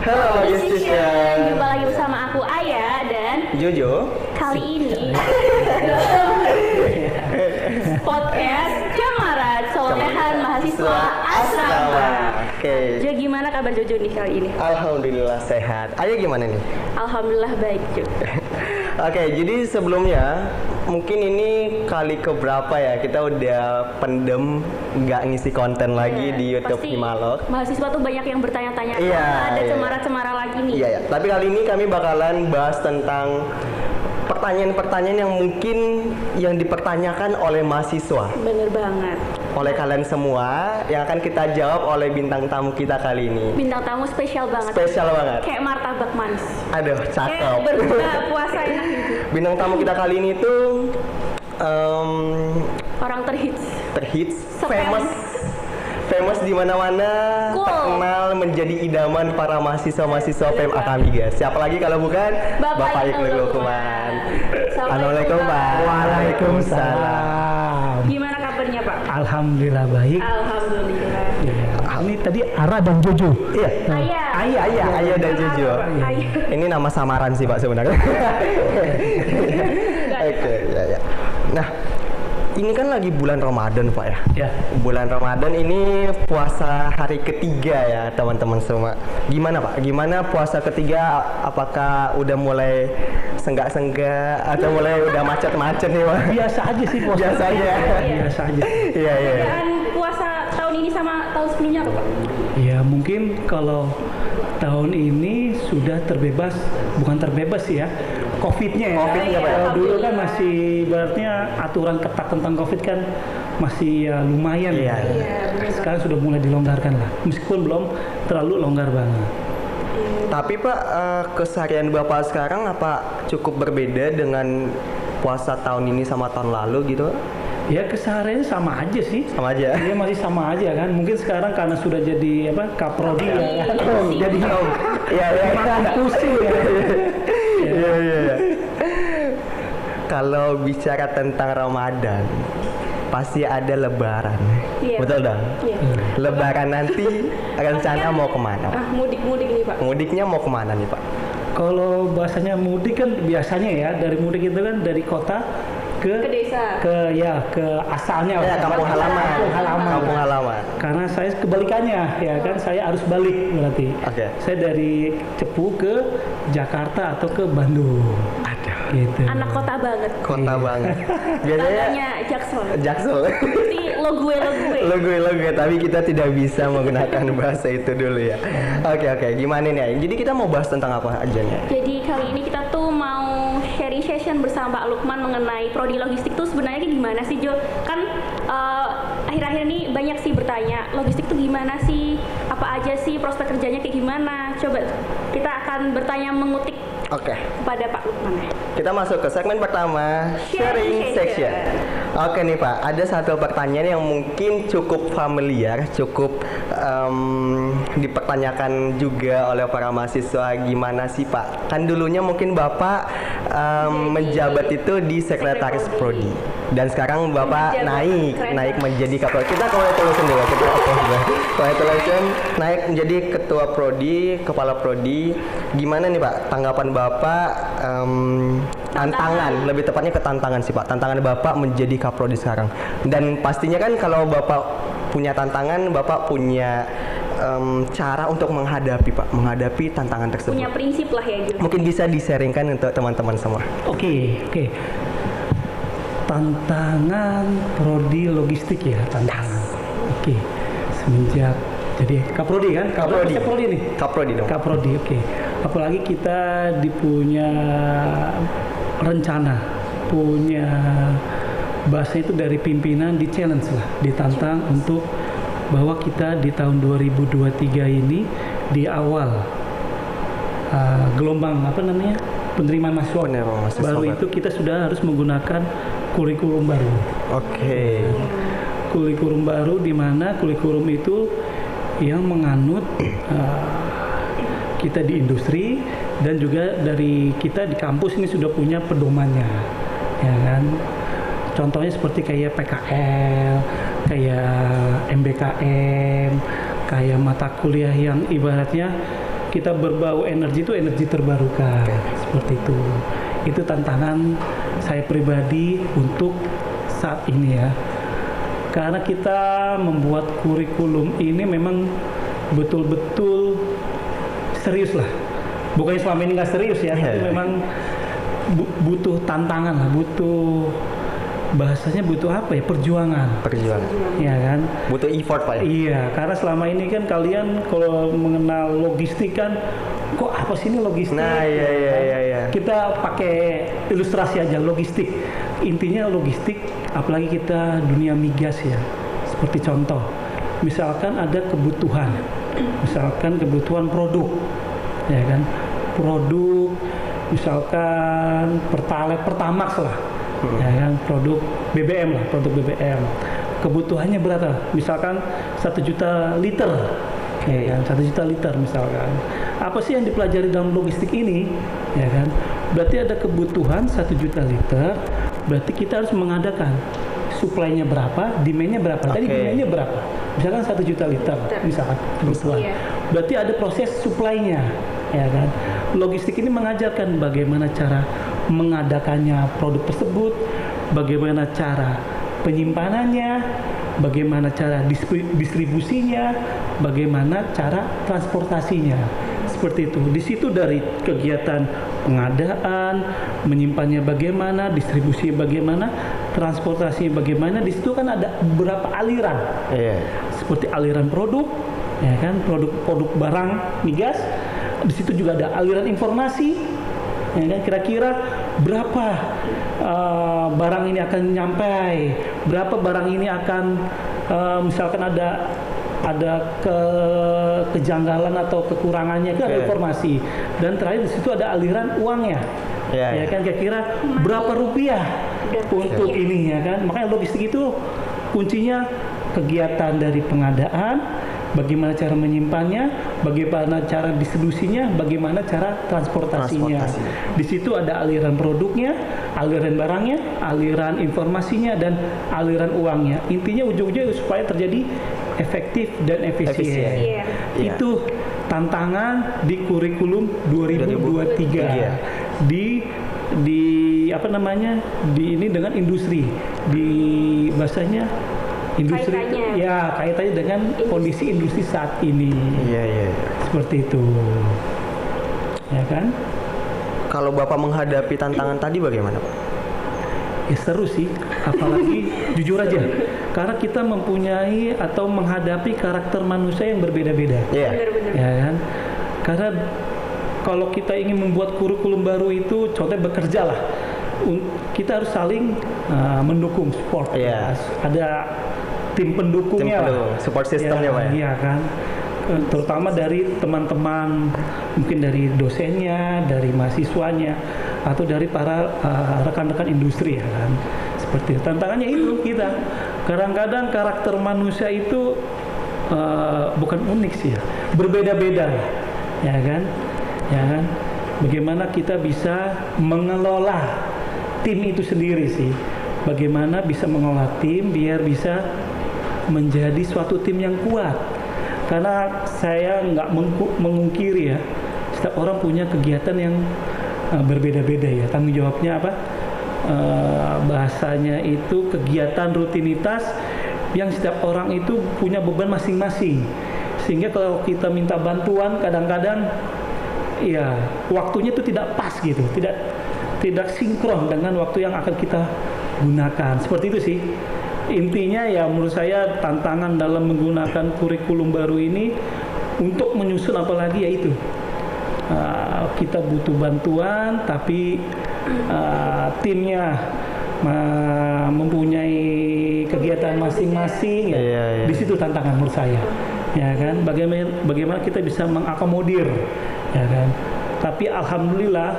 Halo Justishan. Jumpa lagi bersama aku Aya dan Jojo. kali ini podcast Camarat Solehan Mahasiswa Asrama. Oke. Jo, gimana kabar Jojo nih kali ini? Alhamdulillah sehat. Ayo gimana nih? Alhamdulillah baik Jo. Oke, jadi sebelumnya mungkin ini kali keberapa ya kita udah pendem nggak ngisi konten lagi di YouTube Pasti Himalok. mahasiswa tuh banyak yang bertanya-tanya, Iya, ada iya. cemara-cemara lagi nih. Iya, ya. Tapi kali ini kami bakalan bahas tentang pertanyaan-pertanyaan yang mungkin yang dipertanyakan oleh mahasiswa, Bener banget. oleh kalian semua, yang akan kita jawab oleh bintang tamu kita kali ini. Bintang tamu spesial banget. Spesial banget. Kayak martabak manis. Aduh, Kayak cakep. berbuka puasa enak gitu. Bintang tamu kita kali ini tuh Orang terhits. terhits, Sepele. famous di mana-mana, Cool. terkenal menjadi idaman para mahasiswa-mahasiswa PMA kami guys. Siapa lagi kalau bukan Bapak Iqbal Lukman. Assalamualaikum Pak. Waalaikumsalam. Gimana kabarnya Pak? Alhamdulillah baik. Alhamdulillah. Ini tadi Ara dan Jojo. Iya. Ayah. Ayah dan Jojo. Ayah. Ini nama samaran sih Pak sebenarnya. Oke, ya. Nah, ini kan lagi bulan Ramadan Pak ya. Ya. Bulan Ramadan ini puasa hari ketiga ya teman-teman semua. Gimana Pak? Gimana puasa ketiga? Apakah udah mulai senggak-senggak atau mulai udah macet-macet nih Pak? Biasa aja sih puasa. Biasa aja. Biasa aja. Iya. Perbedaan puasa tahun ini sama tahun sebelumnya apa Pak? Ya mungkin kalau tahun ini sudah terbebas, bukan terbebas sih ya. COVID-nya ya. COVID-nya, Pak. Kalau dulu kan masih ibaratnya aturan ketat tentang COVID kan masih ya lumayan. Iya. Sekarang sudah mulai dilonggarkan lah. Meskipun belum terlalu longgar banget. Tapi Pak, keseharian Bapak sekarang apa cukup berbeda dengan puasa tahun ini sama tahun lalu gitu? Ya kesehariannya sama aja sih. Sama aja. Dia masih sama aja kan. Mungkin sekarang karena sudah jadi apa kaprodi ya kan. Jadi Iya. makan pusing ya. Iya. Kalau bicara tentang Ramadan, pasti ada Lebaran. Iya. Betul dong? Iya. Lebaran nanti rencana mau kemana? Pak? Mudik nih Pak. Mudiknya mau kemana nih Pak? Kalau bahasanya mudik kan biasanya ya dari mudik itu kan dari kota Ke desa. ke asalnya Ya, kampung halaman. Kampung halaman. Kampung halaman. Karena saya kebalikannya ya kan saya harus balik berarti. Oke. Saya dari Cepu ke Jakarta atau ke Bandung. Ada. Gitu. Anak kota banget. Kota banget. Biasanya Tanya Jackson. Jaksel. Berarti lo gue. lo gue tapi kita tidak bisa menggunakan bahasa itu dulu ya. Oke, gimana nih? Jadi kita mau bahas tentang apa aja nih? Jadi kali ini kita tuh mau sharing session bersama Pak Lukman mengenai prodi logistik tuh sebenarnya kayak gimana sih Jo? Kan akhir-akhir ini banyak sih bertanya logistik tuh gimana sih? Apa aja sih prospek kerjanya kayak gimana? Coba kita akan bertanya mengutip Oke. kepada Pak Lukman. Kita masuk ke segmen pertama, sharing section. Oke nih Pak, ada satu pertanyaan yang mungkin cukup familiar, cukup dipertanyakan juga oleh para mahasiswa. Gimana sih Pak? Kan dulunya mungkin Bapak menjabat itu di sekretaris prodi, dan sekarang Bapak naik menjadi ketua. Kita congratulations dulu, kita congratulations naik menjadi ketua prodi, kepala prodi. Gimana nih Pak? Tanggapan Bapak? Tantangan, lebih tepatnya ke tantangan sih Pak. Tantangan Bapak menjadi kaprodi sekarang. Dan pastinya kan kalau Bapak punya tantangan, Bapak punya cara untuk menghadapi tantangan tersebut. Punya prinsip lah ya Jo. Mungkin bisa di-sharingkan untuk teman-teman semua. Oke. Tantangan prodi logistik ya, tantangan. Oke. Semenjak jadi Kaprodi kan? Kaprodi. Kaprodi nih. Kaprodi dong. Kaprodi, oke. Apalagi kita punya rencana, punya bahasa itu dari pimpinan di challenge lah, ditantang untuk bahwa kita di tahun 2023 ini di awal gelombang penerimaan mahasiswa baru itu kita sudah harus menggunakan kurikulum baru. Oke. Kurikulum baru di mana kurikulum itu yang menganut kita di industri dan juga dari kita di kampus ini sudah punya pedomannya, ya kan? Contohnya seperti kayak PKL, kayak MBKM, kayak mata kuliah yang ibaratnya kita berbau energi itu energi terbarukan. Seperti itu. Itu tantangan saya pribadi untuk saat ini ya. Karena kita membuat kurikulum ini memang betul-betul serius lah. Bukannya selama ini nggak serius ya, tapi memang butuh tantangan lah, butuh bahasanya butuh apa ya, perjuangan. Ya kan? Butuh effort Pak ya? Iya, karena selama ini kan kalian kalau mengenal logistik kan, kok apa sih ini logistik? Nah, iya. Kita pakai ilustrasi aja logistik. Intinya logistik, apalagi kita dunia migas ya. Seperti contoh, misalkan ada kebutuhan, misalkan kebutuhan produk, ya kan? Produk, misalkan Pertamax lah, ya kan? Produk BBM lah, produk BBM. Kebutuhannya berapa? Misalkan 1 juta liter, ya kan? 1 juta liter misalkan. Apa sih yang dipelajari dalam logistik ini, ya kan? Berarti ada kebutuhan 1 juta liter. Berarti kita harus mengadakan supply-nya berapa, demand-nya berapa. Tadi demand-nya berapa? Misalkan 1 juta liter, misalkan kebutuhan. Berarti ada proses supply-nya, ya kan? Logistik ini mengajarkan bagaimana cara mengadakannya produk tersebut, bagaimana cara penyimpanannya, bagaimana cara distribusinya, bagaimana cara transportasinya. Seperti itu. Di situ dari kegiatan pengadaan, menyimpannya bagaimana, distribusi bagaimana, transportasi bagaimana. Di situ kan ada beberapa aliran. Seperti aliran produk, ya kan, produk barang migas. Di situ juga ada aliran informasi. Ya kan, kira-kira berapa barang ini akan nyampai, berapa barang ini akan misalkan ada kejanggalan atau kekurangannya, itu ada informasi. Dan terakhir di situ ada aliran uangnya, ya kan, kira-kira berapa rupiah untuk ini, ya kan. Makanya logistik itu kuncinya kegiatan dari pengadaan, bagaimana cara menyimpannya, bagaimana cara distribusinya, bagaimana cara transportasinya. Di situ ada aliran produknya, aliran barangnya, aliran informasinya, dan aliran uangnya. Intinya ujung-ujungnya supaya terjadi efektif dan efisien. Itu tantangan di kurikulum 2023 di apa namanya, di ini dengan industri, di bahasanya industri, kaitannya dengan kondisi industri saat ini. Seperti itu, ya kan? Kalau Bapak menghadapi tantangan tadi bagaimana Pak? Ya seru sih, apalagi jujur aja, karena kita mempunyai atau menghadapi karakter manusia yang berbeda-beda, ya kan? Karena kalau kita ingin membuat kurikulum baru itu, contohnya bekerja lah, kita harus saling mendukung, support. Ada tim pendukungnya, support sistemnya Pak ya? Iya kan, terutama dari teman-teman, mungkin dari dosennya, dari mahasiswanya, atau dari para rekan-rekan industri, ya kan. Seperti itu. Tantangannya itu kita kadang-kadang karakter manusia itu bukan unik sih ya, berbeda-beda, ya kan, ya kan. Bagaimana kita bisa mengelola tim itu sendiri sih, bagaimana bisa mengelola tim biar bisa menjadi suatu tim yang kuat. Karena saya nggak mengungkiri ya, setiap orang punya kegiatan yang berbeda-beda ya. Tanggung jawabnya apa? Bahasanya itu kegiatan rutinitas yang setiap orang itu punya beban masing-masing. Sehingga kalau kita minta bantuan kadang-kadang ya waktunya itu tidak pas gitu, tidak sinkron dengan waktu yang akan kita gunakan. Seperti itu sih. Intinya ya menurut saya tantangan dalam menggunakan kurikulum baru ini untuk menyusun, apalagi yaitu kita butuh bantuan, tapi timnya mempunyai kegiatan masing-masing ya. Di situ tantangan menurut saya, ya kan. Bagaimana kita bisa mengakomodir, ya kan. Tapi alhamdulillah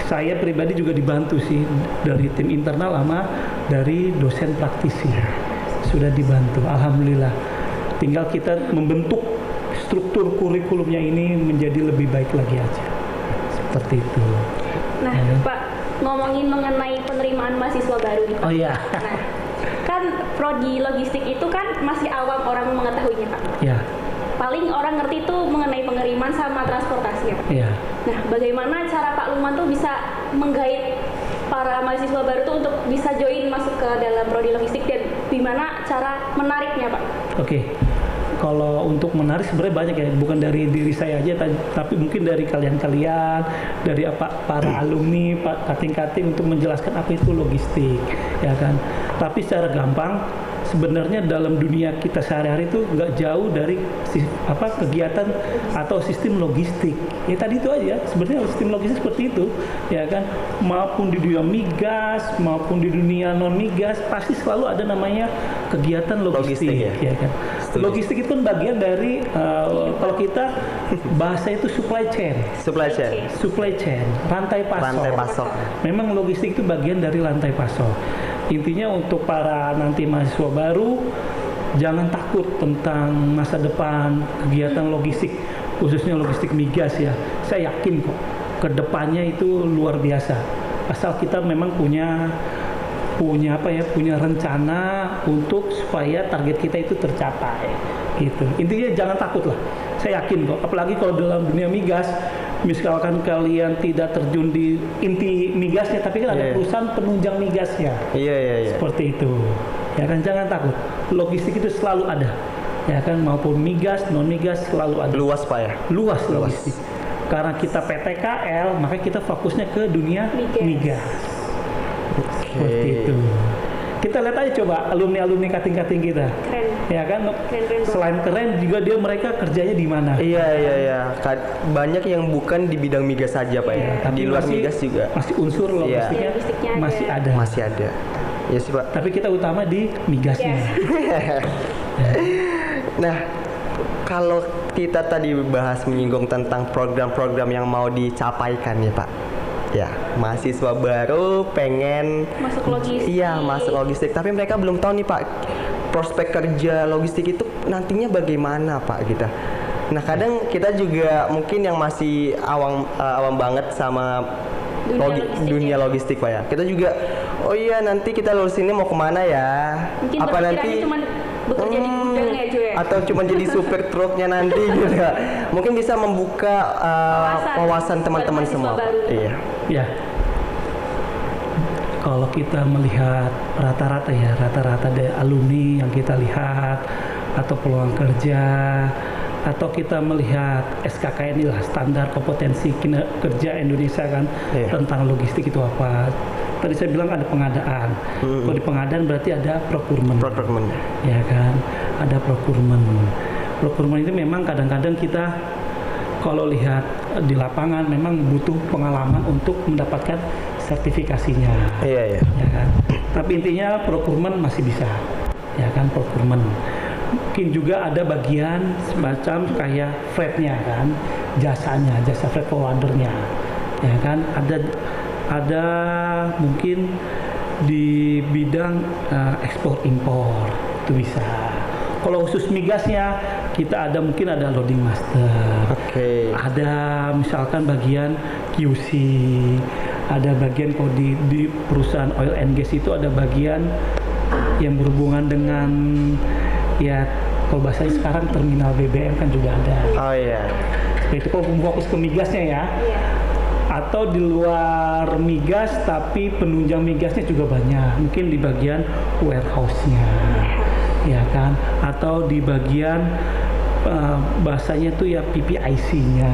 saya pribadi juga dibantu sih dari tim internal sama dari dosen praktisi, sudah dibantu, alhamdulillah. Tinggal kita membentuk struktur kurikulumnya ini menjadi lebih baik lagi aja, seperti itu. Nah, Pak, ngomongin mengenai penerimaan mahasiswa baru nih Pak. Nah, kan prodi logistik itu kan masih awam orang mengetahuinya Pak. paling orang ngerti itu mengenai pengiriman sama transportasi ya Pak. Iya. Nah, bagaimana cara Pak Lukman tuh bisa menggait para mahasiswa baru tuh untuk bisa join masuk ke dalam prodi logistik dan gimana cara menariknya Pak? Oke. Kalau untuk menarik sebenarnya banyak ya, bukan dari diri saya aja, tapi mungkin dari kalian-kalian, dari para alumni, kating-kating untuk menjelaskan apa itu logistik, ya kan. Tapi secara gampang, sebenarnya dalam dunia kita sehari-hari itu nggak jauh dari kegiatan atau sistem logistik. Ya tadi itu aja, sebenarnya sistem logistik seperti itu, ya kan. Maupun di dunia migas, maupun di dunia non migas, pasti selalu ada namanya kegiatan logistik, ya kan. Logistik itu kan bagian dari kalau kita bahasa itu supply chain, rantai pasok. Memang logistik itu bagian dari rantai pasok. Intinya untuk para nanti mahasiswa baru, jangan takut tentang masa depan kegiatan logistik, khususnya logistik migas ya. Saya yakin kok kedepannya itu luar biasa. Asal kita memang punya rencana untuk supaya target kita itu tercapai gitu. Intinya jangan takut lah, saya yakin kok, apalagi kalau dalam dunia migas, misalkan kalian tidak terjun di inti migasnya, tapi kan ada perusahaan penunjang migasnya, seperti itu ya kan. Jangan takut, logistik itu selalu ada ya kan, maupun migas non migas selalu ada. Luas Pak ya, luas logistik. Karena kita PTKL, maka kita fokusnya ke dunia migas. Seperti itu. Kita lihat aja coba alumni kating-kating kita. Keren. Ya kan? Keren. Selain keren juga mereka kerjanya di mana? Iya. Banyak yang bukan di bidang migas saja Pak ya. Tapi di luar migas juga. Masih unsur logistiknya masih ada. Masih ada. Ya sih Pak. Tapi kita utama di migasnya. Nah, kalau kita tadi bahas menyinggung tentang program-program yang mau dicapaikan ya Pak. Ya, mahasiswa baru pengen masuk logistik. Iya, masuk logistik. Tapi mereka belum tahu nih Pak, prospek kerja logistik itu nantinya bagaimana Pak kita. Nah, kadang kita juga mungkin yang masih awam banget sama dunia logistik Pak ya. Kita juga, oh iya nanti kita lulus ini mau kemana ya? Mungkin apa nanti cuma bekerja di gudang ya Jo ya? Atau cuma jadi supir truknya nanti gitu ya. Mungkin bisa membuka wawasan teman-teman semua. Iya. Ya. Kalau kita melihat rata-rata dari alumni yang kita lihat, atau peluang kerja, atau kita melihat SKKN lah, standar kompetensi kerja Indonesia kan, tentang logistik itu apa. Tadi saya bilang ada pengadaan. Kalau di pengadaan berarti ada procurement. Ya kan, ada procurement. Procurement itu memang kadang-kadang kita kalau lihat di lapangan memang butuh pengalaman untuk mendapatkan sertifikasinya. Iya. Ya kan? Tapi intinya procurement masih bisa. Ya kan, procurement. Mungkin juga ada bagian semacam kayak freight-nya kan, jasa freight forwarder-nya. Ya kan, ada mungkin di bidang ekspor impor itu bisa. Kalau khusus migasnya kita mungkin ada loading master. Ada misalkan bagian QC, ada bagian kalau di perusahaan oil and gas itu ada bagian yang berhubungan dengan ya kalau bahasanya sekarang terminal BBM kan juga ada. Oh iya. Itu kalau fokus ke migasnya ya. Atau di luar migas tapi penunjang migasnya juga banyak. Mungkin di bagian warehouse-nya. Ya kan, atau di bagian bahasanya tuh ya PPIC-nya.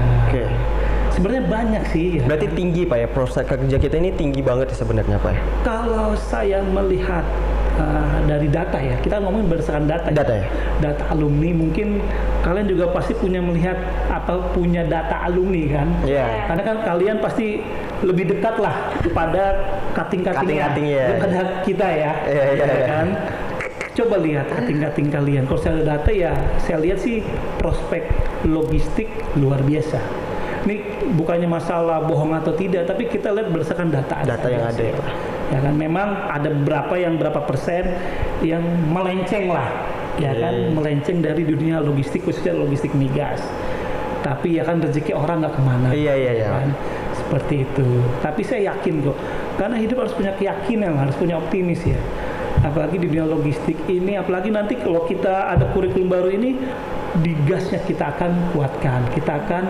Sebenarnya banyak sih. Ya. Berarti tinggi Pak ya, prospek kerja kita ini tinggi banget sebenarnya Pak. Kalau saya melihat dari data ya, kita ngomongin berdasarkan data. Data alumni, mungkin kalian juga pasti punya data alumni kan. Karena kan kalian pasti lebih dekat lah kepada kating-katingnya daripada kita ya. Kan. Coba lihat kating-kating kalian. Kalau saya ada data ya, saya lihat sih prospek logistik luar biasa. Ini bukannya masalah bohong atau tidak, tapi kita lihat berdasarkan data yang ada. Ya kan, memang ada berapa persen yang melenceng lah, ya kan, melenceng dari dunia logistik, khususnya logistik migas. Tapi ya kan rezeki orang nggak kemana. Iya. Kan? Seperti itu. Tapi saya yakin kok, karena hidup harus punya keyakinan, harus punya optimis ya. apalagi di dunia logistik ini, apalagi nanti kalau kita ada kurikulum baru ini, di gasnya kita akan kuatkan, kita akan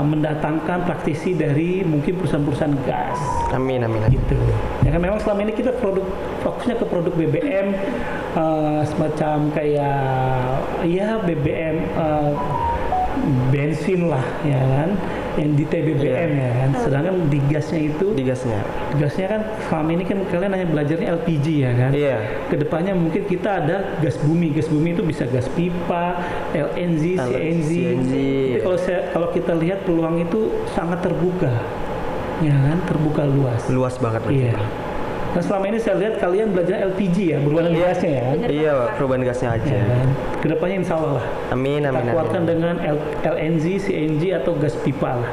mendatangkan praktisi dari mungkin perusahaan-perusahaan gas. Amin. Gitu. Ya kan memang selama ini kita fokusnya ke produk BBM, semacam kayak ya BBM bensin lah, ya kan, yang di TBBM ya kan. Sedangkan di gasnya kan selama ini kan kalian hanya belajarnya LPG ya kan. Iya. Kedepannya mungkin kita ada gas bumi itu bisa gas pipa, LNG, CNG. Jadi kalau kita lihat peluang itu sangat terbuka, ya kan, terbuka luas banget. Iya. Nah selama ini saya lihat kalian belajar LPG ya, berhubungan dengan gasnya ya kan. Iya, perubahan gasnya aja. Ya, kan? Kedepannya insya Allah lah. Amin. Kita kuatkan dengan LNG, CNG atau gas pipa lah.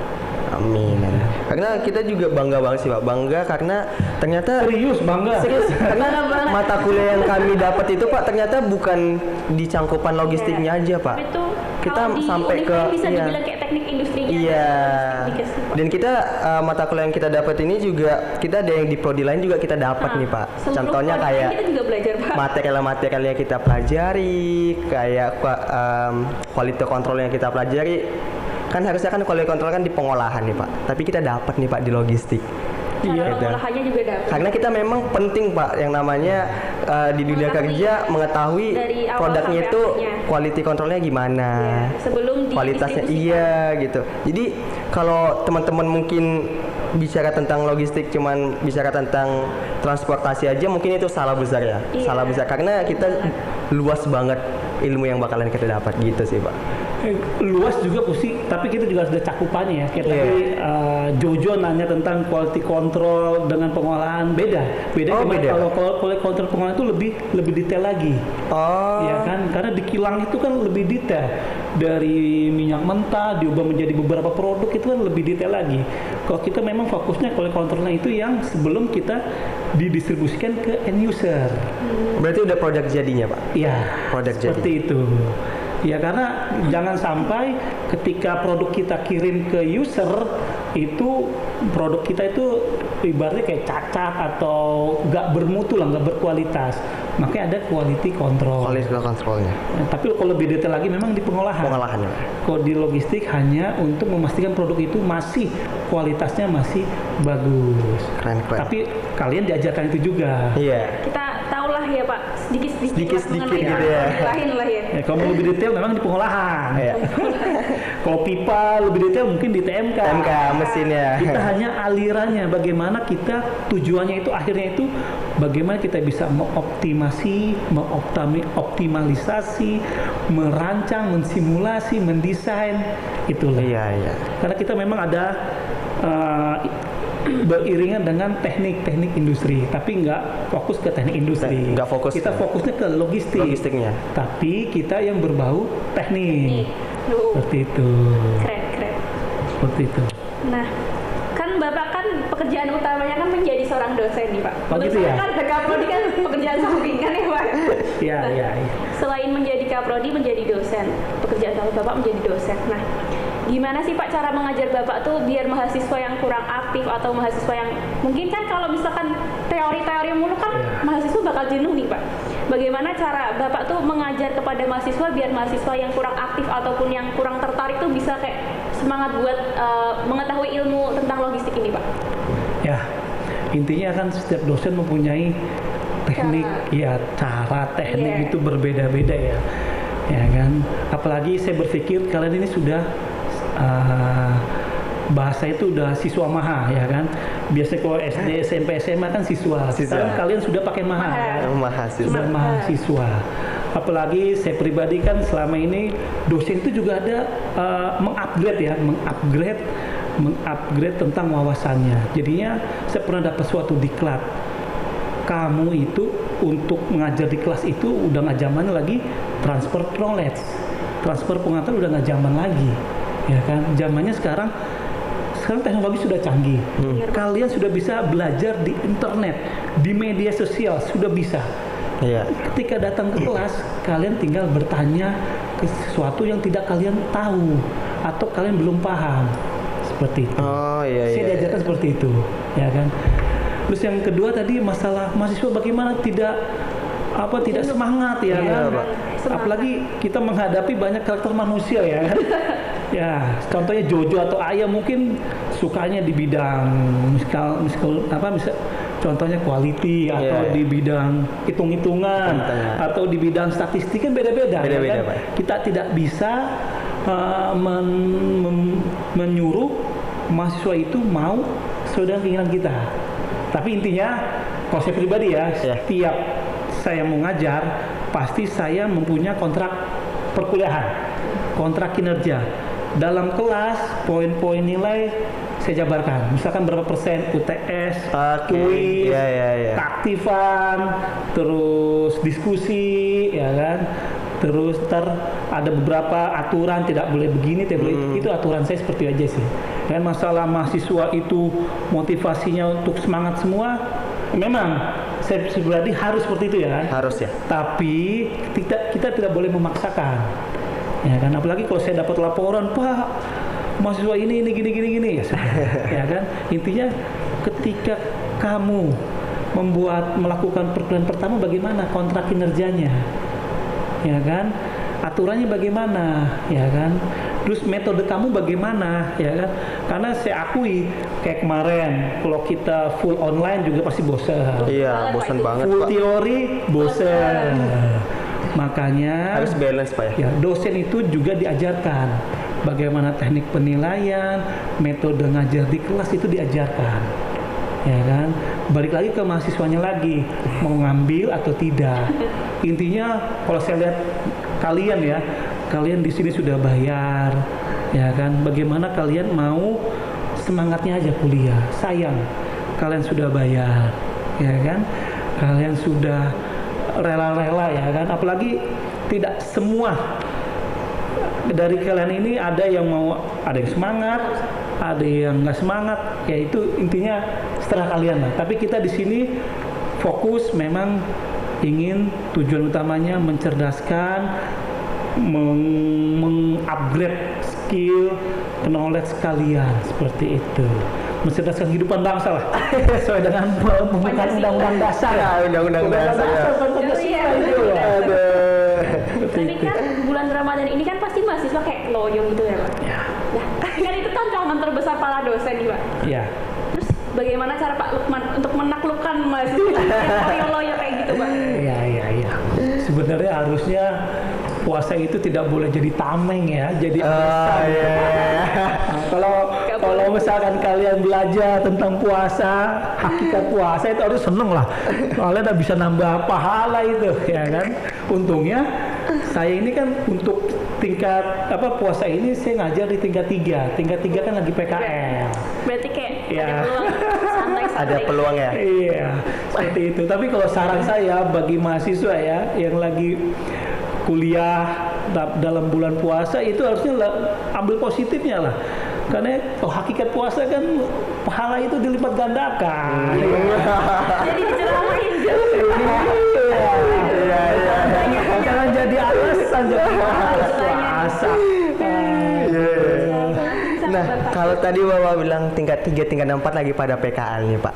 Amin. Karena kita juga bangga banget sih Pak, bangga karena ternyata Serius karena mata kuliah yang kami dapat itu Pak ternyata bukan di cangkupan logistiknya aja Pak. Itu Kita kalau di sampai ke Unifa bisa dibilang kayak teknik industrinya. Iya. Logistik sih, Pak. Dan kita mata kuliah yang kita dapat ini juga kita ada yang di prodi lain juga kita dapat nih Pak. Seluruh Contohnya prodi kayak kita juga belajar Pak. material yang kita pelajari, kayak quality control yang kita pelajari. Kan harusnya kan quality control kan di pengolahan nih Pak. Tapi kita dapat nih Pak di logistik. Cara Iya. pengolahannya juga dapat. Karena kita memang penting Pak yang namanya di dunia kerja mengetahui dari awal produknya sampai itu akhirnya. quality controlnya gimana. Iya, sebelum Kualitasnya didistribusikan. gitu. Jadi kalau teman-teman mungkin bicara tentang logistik cuman bicara tentang transportasi aja mungkin itu salah besar ya. Iya. Salah besar karena kita luas banget ilmu yang bakalan kita dapat gitu sih Pak. Luas juga tapi kita juga harus ada cakupannya ya. Kayak Iya. tadi Jojo nanya tentang quality control dengan pengolahan beda Oh, gimana beda. kalau quality control pengolahan itu lebih detail lagi. Oh. Ya kan, karena di kilang itu kan lebih detail, dari minyak mentah diubah menjadi beberapa produk itu kan lebih detail lagi. Kalau kita memang fokusnya quality controlnya itu yang sebelum kita didistribusikan ke end user. Berarti udah produk jadinya Pak. Iya, Produk seperti itu. Ya karena jangan sampai ketika produk kita kirim ke user itu produk kita itu ibaratnya kayak cacat atau nggak bermutu lah, nggak berkualitas. Makanya ada quality control. Quality controlnya. Tapi kalau lebih detail lagi memang di pengolahan. Pengolahannya. Kalau di logistik hanya untuk memastikan produk itu masih kualitasnya masih bagus. Keren. Tapi kalian diajarkan itu juga. Iya. Kita tahulah ya Pak, sedikit Sedikit mengenai gitu ya. lain lah ya. Ya, kalau mau lebih detail memang di pengolahan. Iya. Kalau pipa lebih detail mungkin di TMK. TMK mesinnya. Kita hanya alirannya, bagaimana kita tujuannya itu akhirnya itu bagaimana kita bisa optimalisasi, merancang, mensimulasi, mendesain itulah. Iya. Karena kita memang ada beriringan dengan teknik industri, tapi nggak fokus ke teknik industri. Nggak fokus Kita ke fokusnya ke logistiknya. tapi kita yang berbau teknik. Seperti itu. Keren. Seperti itu. Nah, kan Bapak kan pekerjaan utamanya kan menjadi seorang dosen nih Pak. Oh, gitu ya? Kan Kaprodi kan pekerjaan sampingan ya Pak. Iya. Selain menjadi Kaprodi menjadi dosen, pekerjaan utama Bapak menjadi dosen. Nah, gimana sih Pak cara mengajar Bapak tuh biar mahasiswa yang kurang aktif atau mahasiswa yang mungkin kan kalau misalkan teori-teori mulu kan mahasiswa bakal jenuh nih Pak. Bagaimana cara Bapak tuh mengajar kepada mahasiswa biar mahasiswa yang kurang aktif ataupun yang kurang tertarik tuh bisa kayak semangat buat mengetahui ilmu tentang logistik ini Pak? Ya, intinya kan setiap dosen mempunyai teknik, cara teknik itu berbeda-beda ya. Ya kan, apalagi saya berpikir kalian ini sudah bahasa itu udah siswa maha ya kan. Biasanya kalau SD, SMP, SMA kan siswa. Sekarang kalian sudah pakai maha. Kan? Sudah mahasiswa. Apalagi saya pribadi kan selama ini dosen itu juga ada mengupgrade tentang wawasannya. Jadinya saya pernah dapat suatu diklat. Kamu itu untuk mengajar di kelas itu udah nggak zamannya lagi transfer knowledge, transfer pengetahuan udah nggak zaman lagi, ya kan? Zamannya sekarang teknologi sudah canggih. Kalian sudah bisa belajar di internet, di media sosial sudah bisa. Iya. Ketika datang ke kelas, kalian tinggal bertanya ke sesuatu yang tidak kalian tahu atau kalian belum paham. Seperti itu. Oh iya. Saya diajarkan seperti itu, ya kan. Terus yang kedua tadi masalah mahasiswa bagaimana tidak semangat ya Iya, kan. Pak. Semangat. Apalagi kita menghadapi banyak karakter manusia ya kan. Ya, contohnya Jojo atau Ayah mungkin sukanya di bidang misal contohnya quality atau Iya. di bidang hitung-hitungan Hitung-hitungan. atau di bidang statistik kan beda-beda. ya Beda-beda, kan? Pak. Kita tidak bisa menyuruh mahasiswa itu mau sesuai dengan keinginan kita. Tapi intinya, kalau saya pribadi ya, Iya. setiap saya mau ngajar, pasti saya mempunyai kontrak perkuliahan, kontrak kinerja. Dalam kelas, poin-poin nilai saya jabarkan. Misalkan berapa persen UTS, Oke. kuis, Iya. keaktifan, terus diskusi, ya kan. Terus ada beberapa aturan tidak boleh begini, tidak boleh itu aturan saya seperti aja sih. Dan masalah mahasiswa itu motivasinya untuk semangat semua, memang saya pribadi harus seperti itu ya kan. Harus ya. Tapi kita tidak boleh memaksakan, ya kan. Apalagi kalau saya dapat laporan, Pak, mahasiswa ini gini ya, sudah. Ya kan. Intinya ketika kamu melakukan perkuliahan pertama, bagaimana kontrak kinerjanya, ya kan, aturannya bagaimana, ya kan, terus metode kamu bagaimana, ya kan. Karena saya akui kayak kemarin kalau kita full online juga pasti bosan. Iya, bosan banget, Full Pak. teori bosan. Makanya Harus balance, Pak ya. ya dosen itu juga diajarkan bagaimana teknik penilaian, metode ngajar di kelas itu diajarkan, ya kan. Balik lagi ke mahasiswanya lagi, mau ngambil atau tidak. Intinya kalau saya lihat kalian di sini sudah bayar, ya kan. Bagaimana kalian mau semangatnya aja kuliah? Sayang, kalian sudah bayar, ya kan. Kalian sudah rela-rela, ya kan. Apalagi tidak semua dari kalian ini ada yang semangat, ada yang nggak semangat, ya itu intinya setelah kalian lah. Tapi kita di sini fokus memang ingin tujuan utamanya mencerdaskan, mengupgrade skill, knowledge kalian seperti itu, mencerdaskan kehidupan bangsa lah sesuai dengan pembukaan undang-undang dasar. Ya, undang-undang dasar. Iya, itu ya. Aduh. Tapi kan bulan Ramadan ini kan pasti mahasiswa kayak loyo gitu ya, Pak. Ya, Nah, kan itu tantangan terbesar para dosen nih, Pak. ya. Terus bagaimana cara Pak Lukman untuk menaklukkan mahasiswa yang loyo kayak gitu, Pak? Ya. Sebenarnya harusnya puasa itu tidak boleh jadi tameng ya, jadi alasan. Iya. Nah, kalau misalkan kalian belajar tentang puasa, hakikat puasa itu harus seneng lah. Kalian udah bisa nambah pahala itu, ya kan? Untungnya saya ini kan untuk tingkat puasa ini saya ngajar di tingkat 3. Tingkat 3 kan lagi PKL. Berarti kayak Ya. ada peluang santai-santai. Ada peluang ya. Iya, seperti itu. Tapi kalau saran saya bagi mahasiswa ya yang lagi kuliah dalam bulan puasa itu harusnya ambil positifnya lah. Karena hakikat puasa kan pahala itu dilipat gandakan. Jadi diceramahin Iya. Jangan jadi alasan jadi puasa. Nah, kalau tadi Bapak bilang tingkat 3, tingkat 4 lagi pada PKL nih, Pak.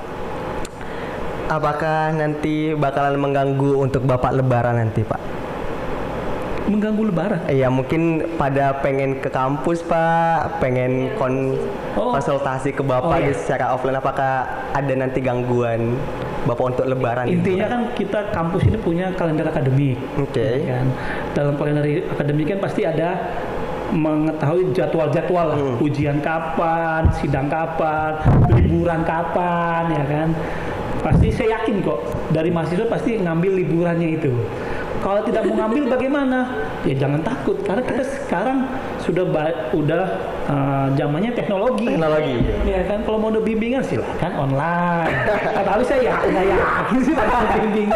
Apakah nanti bakalan mengganggu untuk Bapak lebaran nanti, Pak? Mengganggu lebaran. Iya, mungkin pada pengen ke kampus, Pak, pengen konsultasi ke Bapak iya. gitu secara offline. Apakah ada nanti gangguan Bapak untuk lebaran? Intinya kan kita kampus ini punya kalender akademik. Oke. Ya kan? Dalam kalender akademik kan pasti ada mengetahui jadwal-jadwal lah. Ujian kapan, sidang kapan, liburan kapan, ya kan. Pasti saya yakin kok dari mahasiswa pasti ngambil liburannya itu. Kalau tidak mau ngambil bagaimana? Ya jangan takut karena kita sekarang sudah zamannya teknologi. Ya kan, kalau mau ada bimbingan silakan online. Tapi saya nggak yakin sih ada bimbing.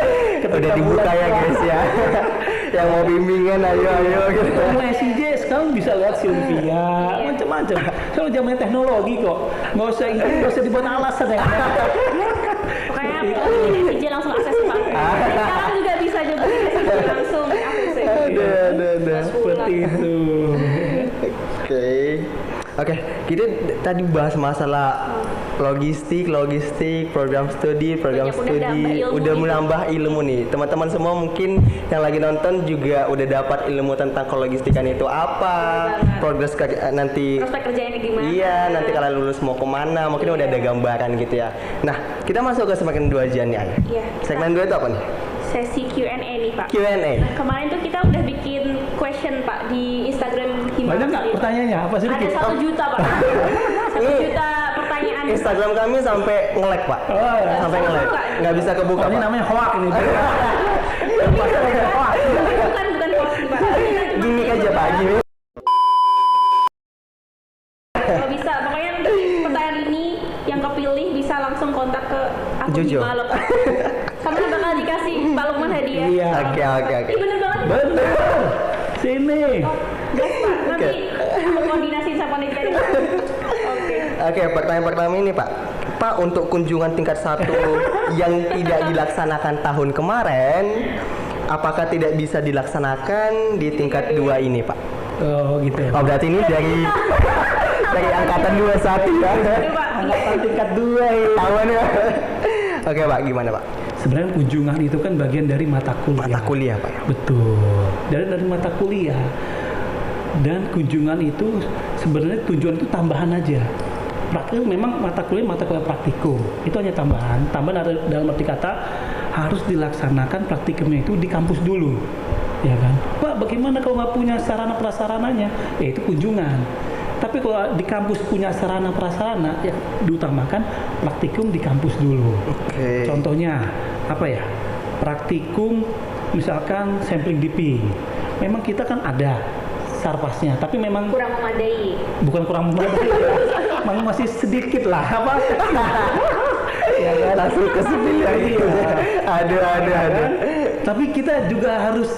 Udah dibuka ya, guys ya. Yang mau bimbingan ayo gitu. Les IJ sekarang bisa lihat Sylvia, macam-macam. Kalau zamannya teknologi kok, nggak usah dibuat alasan ya. Pokoknya PJ langsung akses, Pak. Sekarang juga bisa juga langsung akses. Ada. Seperti itu. Oke, kita tadi bahas masalah logistik, program studi, udah menambah ilmu nih. Teman-teman semua mungkin yang lagi nonton juga udah dapat ilmu tentang kelogistikan itu apa, progres nanti prospek kerjanya gimana. Iya, nanti kalau lulus mau kemana, mungkin udah ada gambaran gitu ya. Nah, kita masuk ke segmen 2 aja nih. Iya. Segmen 2 itu apa nih? Sesi Q&A nih Pak. Q&A. Nah, kemarin tuh kita udah bikin question Pak di Instagram Himanas. Banyak nggak pertanyaannya? Apa sih? Ada 1 juta Pak. 1 juta pertanyaan. Instagram kami sampai nge-lag Pak. Oh, ya. Sampai nge-lag. Nggak bisa kebuka Ini Pak. namanya hoax ini. Bukan hoax nih, Pak. Gimik aja Pak, gimik. Kalau bisa, pokoknya pertanyaan ini yang kepilih bisa langsung kontak ke aku Jojo. Hima loh Pak. Karena bakal dikasih Pak Lukman hadiah. Iya. Oke. Ih, bener banget. Bener. Sini. Gas Pak, nanti Oke. aku koordinasi sama panitia. Oke. Oke, pertanyaan pertama ini Pak. Pak, untuk kunjungan tingkat 1 yang tidak dilaksanakan tahun kemarin, apakah tidak bisa dilaksanakan di tingkat 2 ini Pak? Oh gitu ya. Oh, berarti ini dari angkatan 21 ya? Pak. Angkatan tingkat 2 ya. Tahuan ya? Oke Pak, gimana Pak? Sebenarnya kunjungan itu kan bagian dari mata kuliah. Mata kuliah Pak. Betul. Dari mata kuliah. Dan kunjungan itu sebenarnya tujuan itu tambahan aja. Praktikum memang mata kuliah praktikum. Itu hanya tambahan. Tambahan dalam arti kata harus dilaksanakan praktikumnya itu di kampus dulu. Ya kan? Pak, bagaimana kalau nggak punya sarana prasarananya? Ya itu kunjungan. Tapi kalau di kampus punya sarana prasarana, ya diutamakan praktikum di kampus dulu. Oke. Contohnya apa ya? Praktikum misalkan sampling dipping. Memang kita kan ada sarpasnya, tapi memang Kurang memadai. bukan kurang memadai. Memang masih sedikit lah apa? Ya kan? Langsung ke sini lagi. Ada. Tapi kita juga harus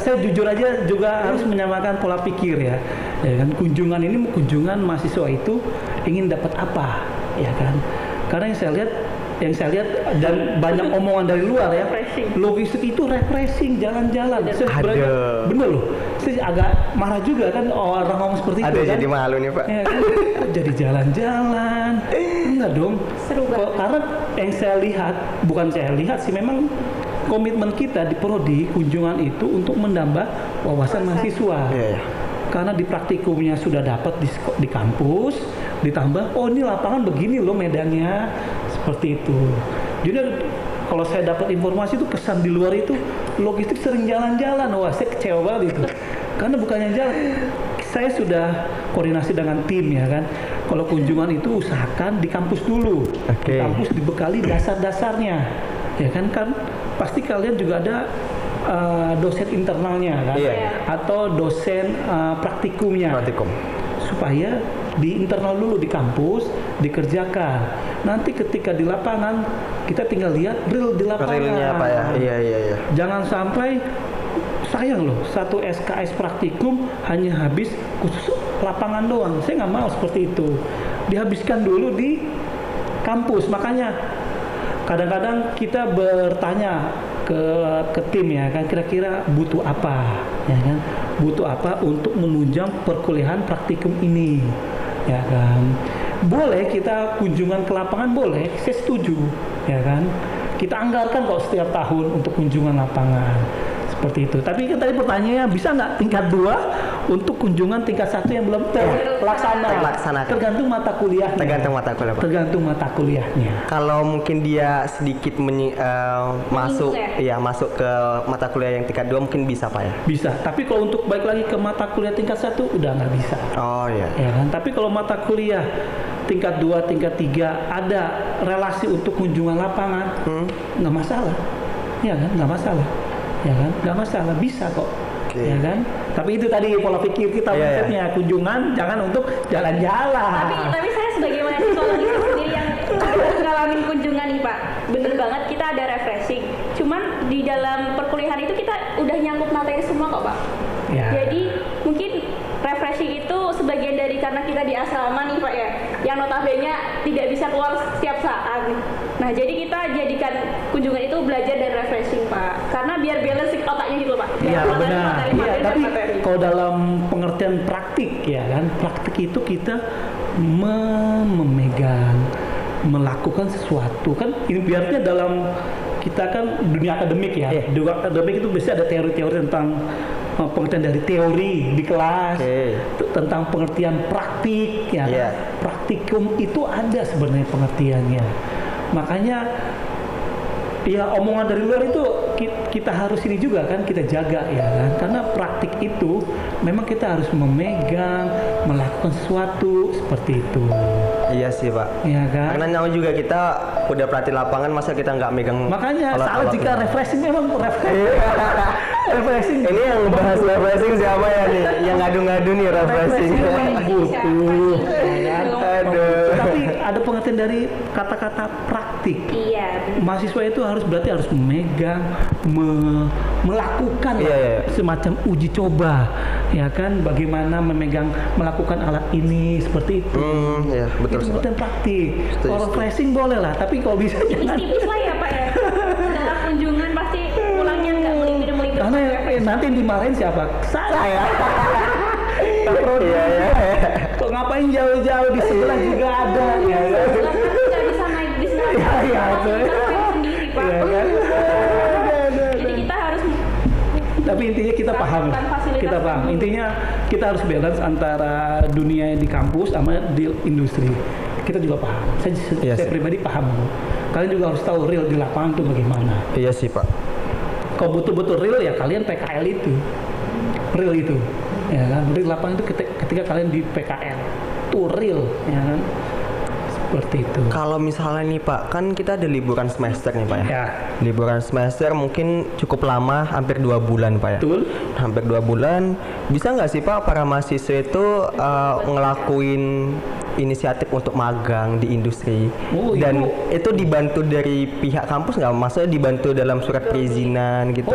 saya jujur aja juga harus menyamakan pola pikir ya kan kunjungan mahasiswa itu ingin dapat apa ya kan karena yang saya lihat dan banyak omongan dari luar ya logistik itu refreshing jalan-jalan bener loh saya agak marah juga kan orang ngomong seperti itu kan jadi malu nih Pak ya, kan? Jadi jalan-jalan enggak dong Seru banget. Karena yang saya lihat bukan saya lihat sih memang komitmen kita di prodi kunjungan itu untuk menambah wawasan mahasiswa. Iya. Karena di praktikumnya sudah dapat di kampus, ditambah oh ini lapangan begini loh medannya seperti itu. Jadi kalau saya dapat informasi itu kesan di luar itu logistik sering jalan-jalan, wah saya kecewa banget itu. Karena bukannya jalan, saya sudah koordinasi dengan tim ya kan. Kalau kunjungan itu usahakan di kampus dulu, Oke. di kampus dibekali dasar-dasarnya, ya kan pasti kalian juga ada dosen internalnya kan, Iya. atau dosen praktikumnya, Praktikum. supaya di internal dulu di kampus dikerjakan. Nanti ketika di lapangan kita tinggal lihat drill di lapangan. Realnya Pak ya. Iya. Jangan sampai sayang loh satu SKS praktikum hanya habis khusus lapangan doang. Saya nggak mau seperti itu. Dihabiskan dulu di kampus. Makanya kadang-kadang kita bertanya ke tim ya kan kira-kira butuh apa ya kan butuh apa untuk menunjang perkuliahan praktikum ini ya kan boleh kita kunjungan ke lapangan boleh saya setuju ya kan kita anggarkan kok setiap tahun untuk kunjungan lapangan seperti itu tapi kan tadi pertanyaannya bisa nggak tingkat 2 untuk kunjungan tingkat 1 yang belum terlaksana tergantung mata kuliahnya Tergantung mata kuliah Pak. tergantung mata kuliahnya. Kalau mungkin dia sedikit masuk ke mata kuliah yang tingkat 2 mungkin bisa Pak ya? Bisa, tapi kalau untuk balik lagi ke mata kuliah tingkat 1 udah nggak bisa. Oh iya. Ya kan? Tapi kalau mata kuliah tingkat 2, tingkat 3 ada relasi untuk kunjungan lapangan, nggak masalah. Ya kan? Nggak masalah. Ya kan? Nggak masalah, bisa kok. Oke. Ya kan? Tapi itu tadi pola pikir kita konsepnya kunjungan jangan untuk jalan-jalan. Tapi saya sebagai mahasiswa logistik sendiri yang udah ngalamin kunjungan nih Pak, bener banget kita ada refreshing. Cuman di dalam perkuliahan itu kita udah nyangkut materi semua kok Pak. Ya. Jadi mungkin refreshing itu sebagian dari karena kita di asrama nih Pak ya, yang notabene tidak bisa keluar setiap saat. Nah jadi kita jadikan kunjungan itu belajar dan refreshing Pak, karena biar balance otaknya gitu Pak. Iya benar. Iya, tapi materi. kalau dalam pengertian praktik ya kan, praktik itu kita memegang, melakukan sesuatu. Kan ini biarnya dalam kita kan dunia akademik ya. Dunia akademik itu biasanya ada teori-teori tentang pengertian dari teori di kelas, tentang pengertian praktik ya. Praktikum itu ada sebenarnya pengertiannya. Makanya ya omongan dari luar itu kita harus ini juga kan, kita jaga ya kan, karena praktik itu memang kita harus memegang, melakukan sesuatu seperti itu. Iya sih Pak. Iya kan? Karena namanya juga kita udah pelatih lapangan, masa kita nggak megang. Makanya salah jika refreshing memang refreshing. Ini yang bahas refreshing siapa ya nih? Yang ngadu-ngadu nih refreshing. Butuh. Aduh. Tapi ada pengertian dari kata-kata praktik. Iya. Mahasiswa itu berarti harus memegang, melakukan semacam uji coba, ya kan? Bagaimana melakukan alat ini seperti itu. Ya, betul. Itu pengertian praktik. Kalau refreshing boleh lah, tapi kalau bisa jangan. Tipis lah ya Pak ya. Setelah kunjungan pasti pulangnya nggak melipir-melipir. Karena nanti yang dimarahin siapa? Saya. Kok ngapain jauh-jauh, di sebelah juga ada. Ya, Sebelah kan nggak bisa naik bis lagi. Iya, Sendiri Pak. Jadi kita harus. Tapi intinya kita paham. Kita paham. Intinya kita harus balance antara dunia di kampus sama di industri. Kita juga paham. Saya pribadi paham. Kalian juga harus tahu real di lapangan itu bagaimana. Iya sih Pak. Kalau betul-betul real ya kalian PKL itu. Real itu. Ya kan? Real lapangan itu ketika kalian di PKL. Itu real, ya kan? Seperti itu. Kalau misalnya nih Pak, kan kita ada liburan semester nih Pak ya. Liburan semester mungkin cukup lama, hampir 2 bulan Pak ya. Betul. Hampir 2 bulan. Bisa nggak sih Pak para mahasiswa itu ngelakuin inisiatif untuk magang di industri? Dan itu dibantu dari pihak kampus nggak? Maksudnya dibantu dalam surat perizinan gitu?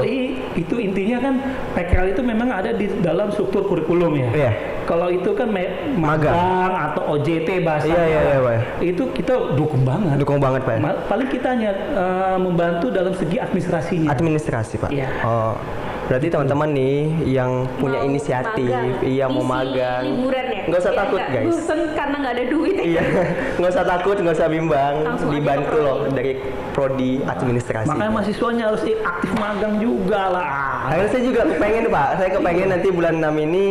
Itu intinya kan PKL itu memang ada di dalam struktur kurikulum ya. Iya. Kalau itu kan magang atau OJT bahasanya. Iya Pak. Itu kita dukung banget. Dukung banget Pak. Paling kita hanya membantu dalam segi administrasinya. Administrasi Pak. Iya. Oh. Berarti teman-teman nih yang punya inisiatif, mau magang, liburan ya? nggak usah takut guys. Bosen karena nggak ada duit. Iya, nggak usah takut, nggak usah bimbang, Langsung dibantu loh dari prodi administrasi. Makanya mahasiswanya harus aktif magang juga lah. Akhirnya saya juga kepengen Pak, saya kepengen nanti bulan 6 ini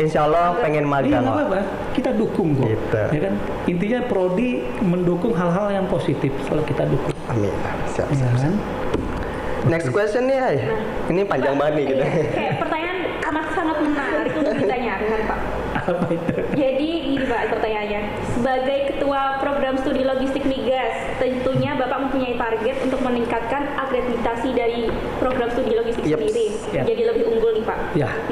insya Allah pengen magang. Iya, nggak apa-apa, kita dukung kok. Gitu. Ya kan, intinya prodi mendukung hal-hal yang positif, selalu kita dukung. Amin. Siap. Ya kan? Next question nih, Ay. Ini panjang banget nih gitu. Kayak pertanyaan sangat menarik untuk ditanyakan Pak. Apa itu? Jadi gini Pak pertanyaannya, sebagai ketua program studi logistik migas, tentunya Bapak mempunyai target untuk meningkatkan akreditasi dari program studi logistik sendiri, jadi lebih unggul nih Pak.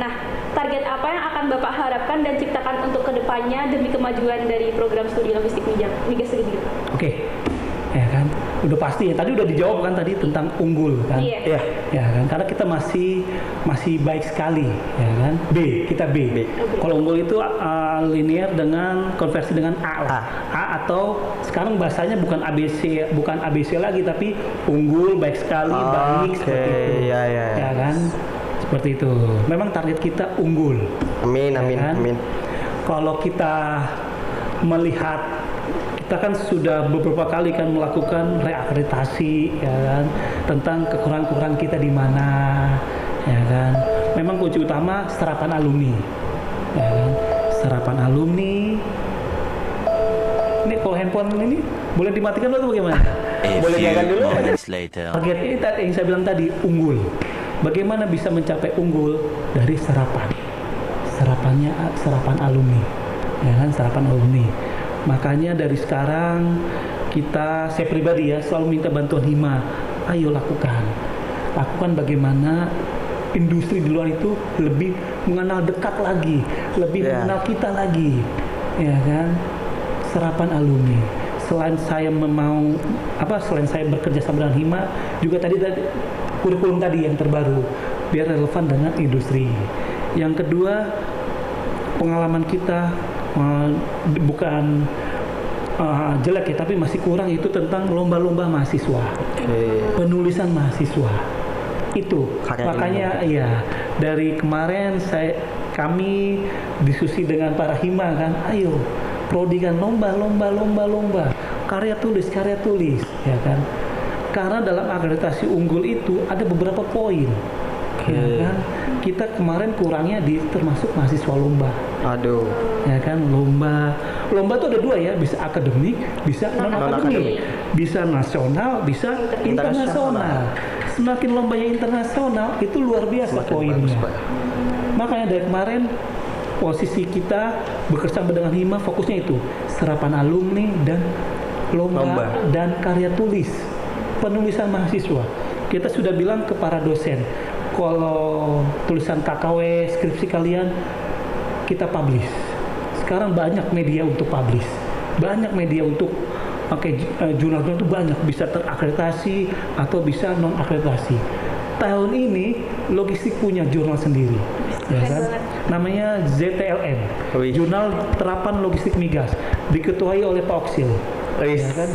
Nah, target apa yang akan Bapak harapkan dan ciptakan untuk kedepannya demi kemajuan dari program studi logistik migas sendiri? Oke. Ya kan, udah pasti ya. Tadi udah dijawab kan tadi tentang unggul kan. Iya. Ya kan, karena kita masih baik sekali, ya kan. Kita B. Kalau unggul itu linear dengan konversi dengan A lah. A atau sekarang bahasanya bukan ABC lagi, tapi unggul, baik sekali, baik seperti itu. Ya kan, seperti itu. Memang target kita unggul. Amin. Ya kan? Amin. Kalau kita melihat, kita kan sudah beberapa kali kan melakukan reakreditasi, ya kan, tentang kekurangan-kekurangan kita di mana, ya kan. Memang kunci utama serapan alumni, ya kan. Serapan alumni. Ini kalau handphone ini boleh dimatikan atau bagaimana? Boleh jangan dulu. Target ini tadi yang saya bilang tadi unggul. Bagaimana bisa mencapai unggul dari serapan? Serapan alumni, ya kan, serapan alumni. Makanya dari sekarang saya pribadi ya selalu minta bantuan Hima. Ayo lakukan bagaimana industri di luar itu lebih mengenal dekat lagi, lebih mengenal kita lagi, ya kan. Serapan alumni. Selain saya bekerja sama dengan Hima, juga tadi kurikulum tadi yang terbaru biar relevan dengan industri. Yang kedua, pengalaman kita bukan jelek ya, tapi masih kurang, itu tentang lomba-lomba mahasiswa, penulisan mahasiswa itu. Makanya ya dari kemarin kami diskusi dengan para Hima kan, ayo prodi kan lomba, karya tulis, ya kan. Karena dalam akreditasi unggul itu ada beberapa poin, ya kan. Kita kemarin kurangnya di termasuk mahasiswa lomba. Aduh. Ya kan, lomba itu ada dua ya, bisa akademik, bisa non akademik, bisa nasional, bisa internasional. Semakin lombanya internasional itu luar biasa poinnya. Makanya dari kemarin posisi kita bekerjasama dengan Hima fokusnya itu serapan alumni dan lomba dan karya tulis, penulisan mahasiswa. Kita sudah bilang ke para dosen, kalau tulisan KKW, skripsi kalian kita publish. Sekarang banyak media untuk publish, banyak media untuk jurnal-jurnal itu banyak, bisa terakreditasi atau bisa non akreditasi. Tahun ini logistik punya jurnal sendiri, ya kan? Namanya ZTLM, Jurnal Terapan Logistik Migas, diketuai oleh Pak Oksil. Ya kan?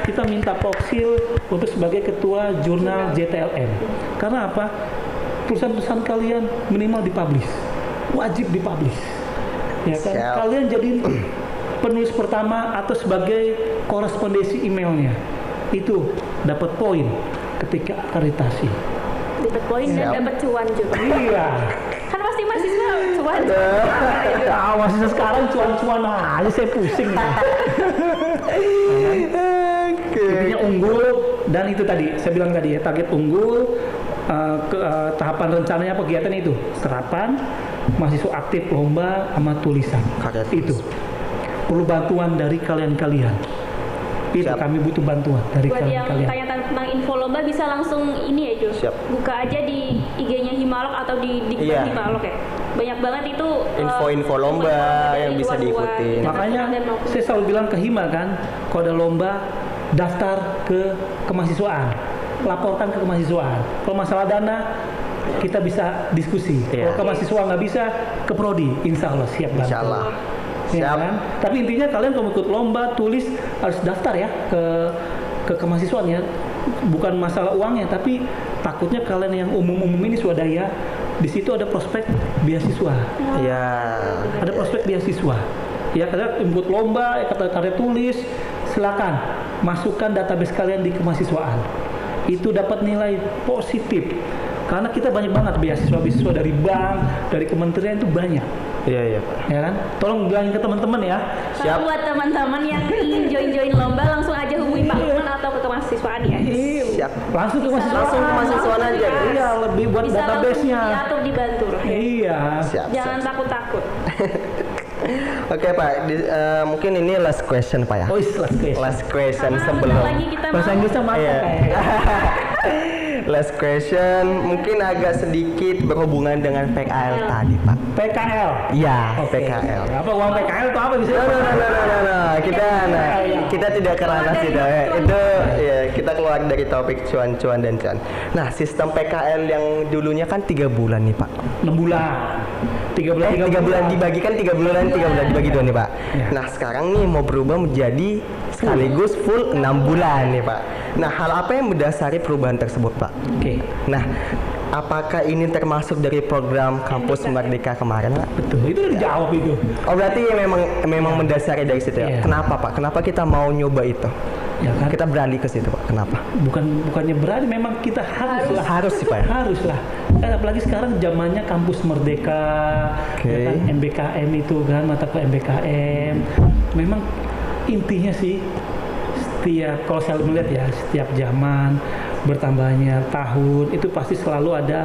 Kita minta Pak Oksil untuk sebagai ketua jurnal ZTLM. Karena apa? Tulisan-tulisan kalian minimal dipublish, wajib dipublish. Ya kan? Kalian jadi penulis pertama atau sebagai korespondensi emailnya, itu dapat poin ketika akreditasi. Dapat poin dan dapat cuan juga. Iya. Kan pasti mahasiswa cuan. Mahasiswa sekarang cuan-cuan aja, saya pusing. Intinya unggul, dan itu tadi saya bilang tadi ya, target unggul. Tahapan rencananya apa kegiatan itu? Serapan, mahasiswa aktif lomba sama tulisan. Itu perlu bantuan dari kalian-kalian. Itu kami butuh bantuan dari kalian. Buat yang tanya tentang info lomba bisa langsung ini ya Jo. Buka aja di IG-nya Himalog atau di Himalog ya. Banyak banget itu info-info lomba yang bisa diikuti. Makanya saya selalu bilang ke Hima kan, kalau ada lomba daftar ke kemahasiswaan, laporkan ke kemahasiswaan. Kalau masalah dana kita bisa diskusi. Kalau kemahasiswaan nggak bisa, ke prodi, insya Allah siap bantu. Insya Allah. Ya kan? Tapi intinya kalian kalau ikut lomba tulis harus daftar ya ke kemahasiswaan ya. Bukan masalah uangnya, tapi takutnya kalian yang umum-umum ini swadaya, di situ ada prospek beasiswa. Iya. Ada prospek beasiswa. Ya, kalian ikut lomba, karya tulis, silakan masukkan database kalian di kemahasiswaan. Itu dapat nilai positif. Karena kita banyak banget beasiswa dari bank, dari kementerian itu banyak. Iya Pak. Ya kan? Tolong bilangin ke teman-teman ya. Siap. Buat teman-teman yang ingin join lomba langsung aja hubungi Pak Lukman atau ke kemahasiswaan ya. Siap. Langsung ke mahasiswaan aja. Iya, lebih buat bisa database-nya. Bisa diatur, dibantu. Iya. Jangan takut-takut. Oke Pak, mungkin ini last question Pak ya. Oh, last question Karena sebelum. lagi kita bahasa Inggrisnya mantap Last question mungkin agak sedikit berhubungan dengan PKL tadi Pak. PKL? Iya, PKL. Apa uang PKL itu apa bisa? Kita tidak ke ranah situ ya. Itu ya, kita keluar dari topik cuan-cuan dan cuan. Nah, sistem PKL yang dulunya kan 3 bulan nih Pak. 6 bulan. 3 bulan dibagikan 3 bulan dibagi dua nih Pak. Ya. Nah, sekarang nih mau berubah menjadi sekaligus full 6 bulan nih Pak. Nah, hal apa yang mendasari perubahan tersebut Pak? Oke. Nah, apakah ini termasuk dari program Kampus Merdeka kemarin Pak? Betul, itu udah dijawab itu. Oh, berarti ya memang mendasari dari situ ya? Kenapa Pak? Kenapa kita mau nyoba itu? Ya kan? Kita beralih ke situ Pak, kenapa? Bukannya berani, memang kita harus sih Pak. Harus lah. Apalagi sekarang zamannya Kampus Merdeka, ya kan? MBKM itu kan, mata kuliah MBKM. Memang intinya sih kalau saya melihat ya, setiap zaman bertambahnya tahun itu pasti selalu ada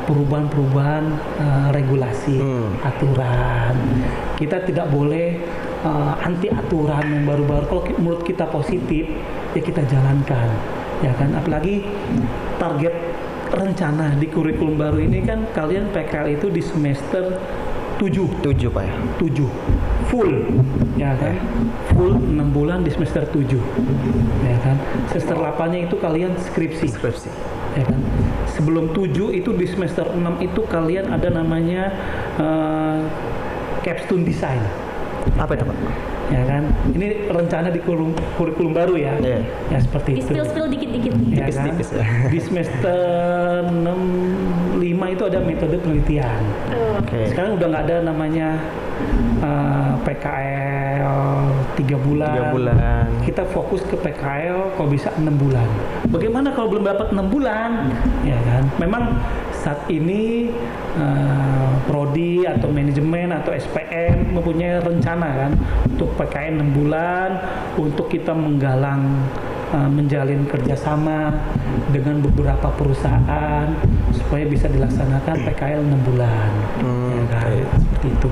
perubahan-perubahan regulasi, aturan. Kita tidak boleh anti aturan yang baru-baru. Kalau menurut kita positif ya kita jalankan, ya kan. Apalagi target rencana di kurikulum baru ini kan kalian PKL itu di semester 7 Pak ya? 7 full, ya kan? Full 6 bulan di semester 7, ya kan? Semester 8-nya itu kalian skripsi, ya kan? Sebelum 7 itu di semester 6 itu kalian ada namanya capstone design. Apa itu Pak? ya kan? Ini rencana di kurikulum baru ya, ya seperti Di itu. spill dikit-dikit. Ya kan? Tipis-tipis ya. Di semester 5 itu ada metode penelitian. Oke. Sekarang udah nggak ada namanya PKL 3 bulan. 3 bulan. Kita fokus ke PKL kalau bisa 6 bulan. Bagaimana kalau belum dapat 6 bulan? Ya kan? Memang saat ini prodi atau manajemen atau SPM mempunyai rencana kan untuk PKL 6 bulan untuk kita menggalang menjalin kerjasama dengan beberapa perusahaan supaya bisa dilaksanakan PKL 6 bulan. Ya kan? Seperti itu.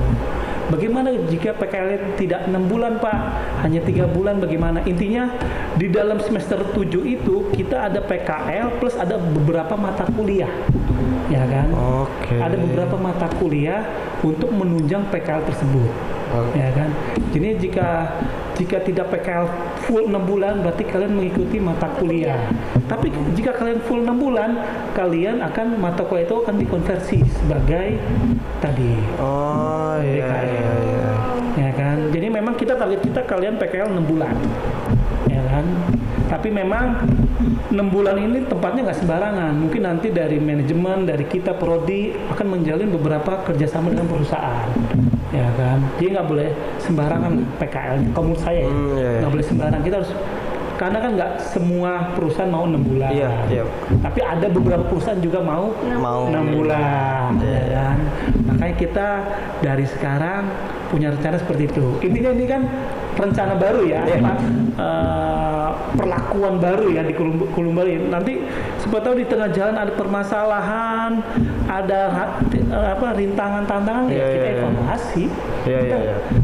Bagaimana jika PKL tidak 6 bulan Pak, hanya 3 bulan bagaimana? Intinya di dalam semester 7 itu kita ada PKL plus ada beberapa mata kuliah, ya kan? Oke. Ada beberapa mata kuliah untuk menunjang PKL tersebut, ya kan? Jadi jika tidak PKL full 6 bulan berarti kalian mengikuti mata kuliah. Tapi jika kalian full 6 bulan, kalian akan mata kuliah itu akan dikonversi sebagai tadi. Oh iya, iya, iya. Ya kan? Jadi memang kita target kita kalian PKL 6 bulan. Ya kan? Tapi memang 6 bulan ini tempatnya nggak sembarangan. Mungkin nanti dari manajemen, dari kita prodi akan menjalin beberapa kerjasama dengan perusahaan. Ya kan? Jadi nggak boleh sembarangan PKL. Kalau menurut saya ya, nggak boleh sembarangan. Kita harus, karena kan nggak semua perusahaan mau 6 bulan. Iya, iya. Tapi ada beberapa perusahaan juga mau 6 bulan. Ya kan? Makanya kita dari sekarang punya rencana seperti itu. Intinya ini kan rencana baru ya, perlakuan baru ya di kurikulum baru. Nanti siapa tahu di tengah jalan ada permasalahan, ada rintangan, tantangan, ya kita evaluasi.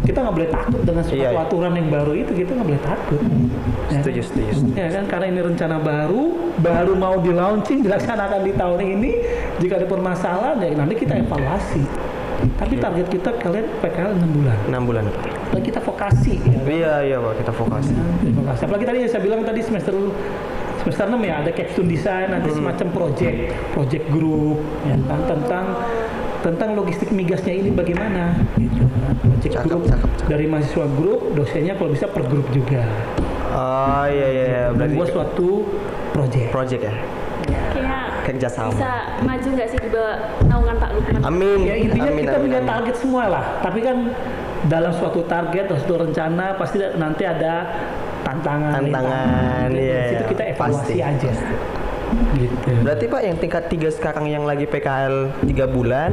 Kita nggak boleh takut dengan suatu aturan yang baru itu, kita nggak boleh takut. Setuju. Ya kan, karena ini rencana baru mau di launching, dilaksanakan di tahun ini. Jika ada permasalahan, ya nanti kita evaluasi. Tapi target kita kalian PKL 6 bulan. 6 bulan. Lalu kita vokasi ya. Iya Pak, kita vokasi. Vokasi. Apalagi tadi saya bilang tadi semester 6 ya ada capstone design, nanti semacam project group ya kan, tentang logistik migasnya ini bagaimana gitu. Project group dari mahasiswa grup, dosennya kalau bisa per grup juga. Oh iya. Berarti membuat suatu project ya. Kayaknya Kerjasama. bisa maju nggak sih di bawah naungan Pak Lukman? Amin. Ya intinya Amin, kita amin, punya amin. target semua lah. Tapi kan dalam suatu target atau suatu rencana pasti nanti ada tantangan. Iya. Di situ kita evaluasi Pasti. aja. Gitu. Berarti Pak yang tingkat 3 sekarang yang lagi PKL 3 bulan,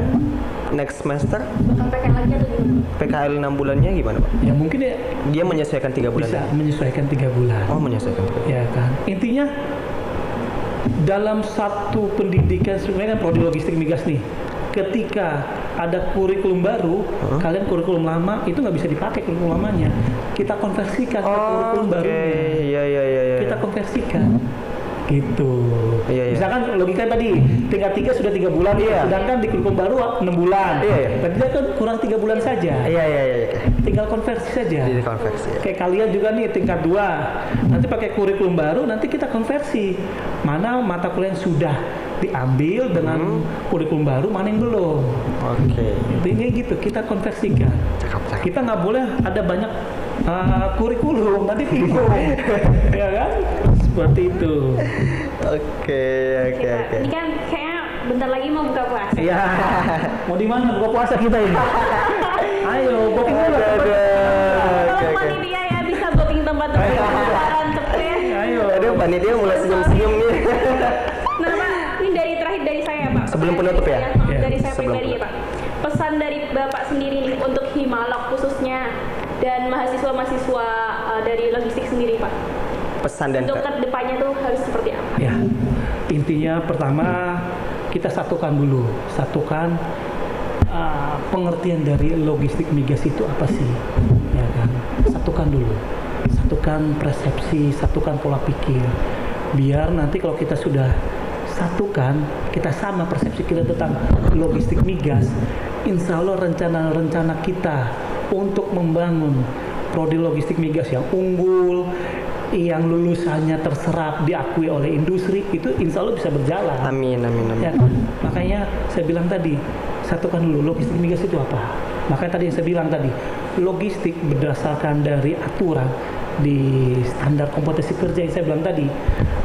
next semester Bakal PKL lagi atau gimana? PKL 6 bulannya gimana Pak? Ya mungkin ya Dia menyesuaikan 3 bulan. bisa menyesuaikan 3 bulan. Oh, menyesuaikan 3 bulan. Ya kan. Intinya dalam satu pendidikan sebenarnya kan prodi logistik migas nih. Ketika ada kurikulum baru, kalian kurikulum lama itu nggak bisa dipakai kurikulum lamanya. Kita konversikan ke kurikulum barunya. Iya. Kita konversikan. Gitu. Iya. Misalkan logika tadi tingkat 3 sudah 3 bulan, sedangkan di kurikulum baru 6 bulan. Iya. Berarti dia kan kurang 3 bulan saja. Iya. Tinggal konversi saja. Jadi konversi. Kayak kalian juga nih tingkat 2. Nanti pakai kurikulum baru, nanti kita konversi. Mana mata kuliah yang sudah diambil dengan kurikulum baru, mana yang belum. Oke. Intinya gitu, kita konversikan. Cakep. Kita nggak boleh ada banyak kurikulum, nanti bingung. Ya kan? Seperti itu. Oke. Ini kan kayaknya bentar lagi mau buka puasa. Iya. Mau di mana buka puasa kita ini? Ayo, booking dulu. Kalau panitia ya bisa booking tempat lebaran cepet. Ayo. Aduh, panitia mulai senyum-senyum nih. Nah Pak, ini dari terakhir dari saya Pak. Sebelum penutup ya? Dari saya Sebelum pribadi ya Pak. Pesan dari Bapak sendiri nih untuk Himalog khususnya dan mahasiswa-mahasiswa dari logistik sendiri Pak. Pesan dan Untuk ke depannya tuh harus seperti apa? Ya, intinya pertama kita satukan dulu, pengertian dari logistik migas itu apa sih, ya kan? Satukan dulu, satukan persepsi, satukan pola pikir, biar nanti kalau kita sudah satukan, kita sama persepsi kita tentang logistik migas, insya Allah rencana-rencana kita untuk membangun prodi logistik migas yang unggul, yang lulusannya terserap diakui oleh industri itu insya Allah bisa berjalan. Amin. Ya kan? Makanya saya bilang tadi satukan dulu logistik migas itu apa. Makanya tadi yang saya bilang tadi logistik berdasarkan dari aturan di standar kompetensi kerja yang saya bilang tadi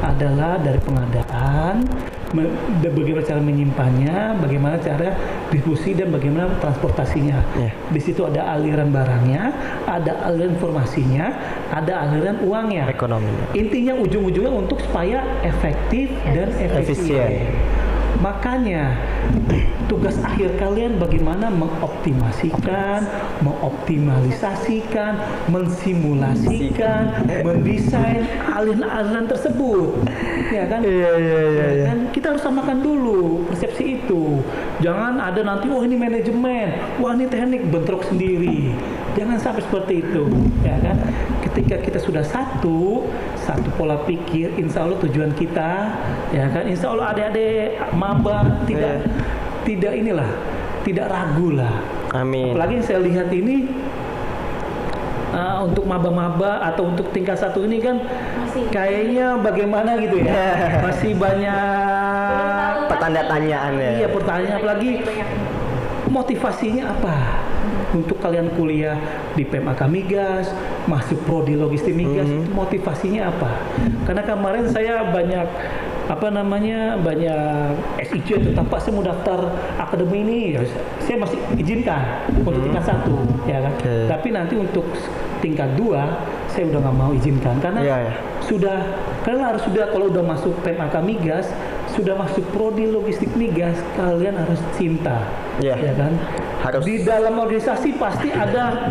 adalah dari pengadaan, bagaimana cara menyimpannya, bagaimana cara distribusi dan bagaimana transportasinya. Yeah. Di situ ada aliran barangnya, ada aliran informasinya, ada aliran uangnya. Ekonominya. Intinya ujung-ujungnya untuk supaya efektif dan efisien. Makanya tugas akhir kalian bagaimana mengoptimasikan, mengoptimalisasikan, mensimulasikan, mendesain aliran-aliran tersebut, ya kan? Iya. Kan kita harus samakan dulu persepsi itu. Jangan ada nanti, wah ini manajemen, wah ini teknik, bentrok sendiri. Jangan sampai seperti itu, ya kan? Ketika kita sudah satu pola pikir, insya Allah tujuan kita, ya kan? Insya Allah adik-adik maba tidak ragu lah. Amin. Apalagi yang saya lihat ini untuk maba-maba atau untuk tingkat 1 ini kan kayaknya bagaimana gitu ya, masih banyak Pertanda tanyaan ya. Iya, pertanyaan, apalagi motivasinya apa untuk kalian kuliah di PMAK Migas, masuk prodi logistik Migas, itu motivasinya apa? Karena kemarin saya banyak banyak SIC tentang Pak saya mau daftar akademi ini, ya, saya masih izinkan untuk tingkat 1, ya kan? Tapi nanti untuk tingkat 2 saya udah nggak mau izinkan karena kalian sudah kalau udah masuk PMAK Migas, sudah masuk prodi logistik Migas, kalian harus cinta, ya kan? Harus. Di dalam organisasi pasti ada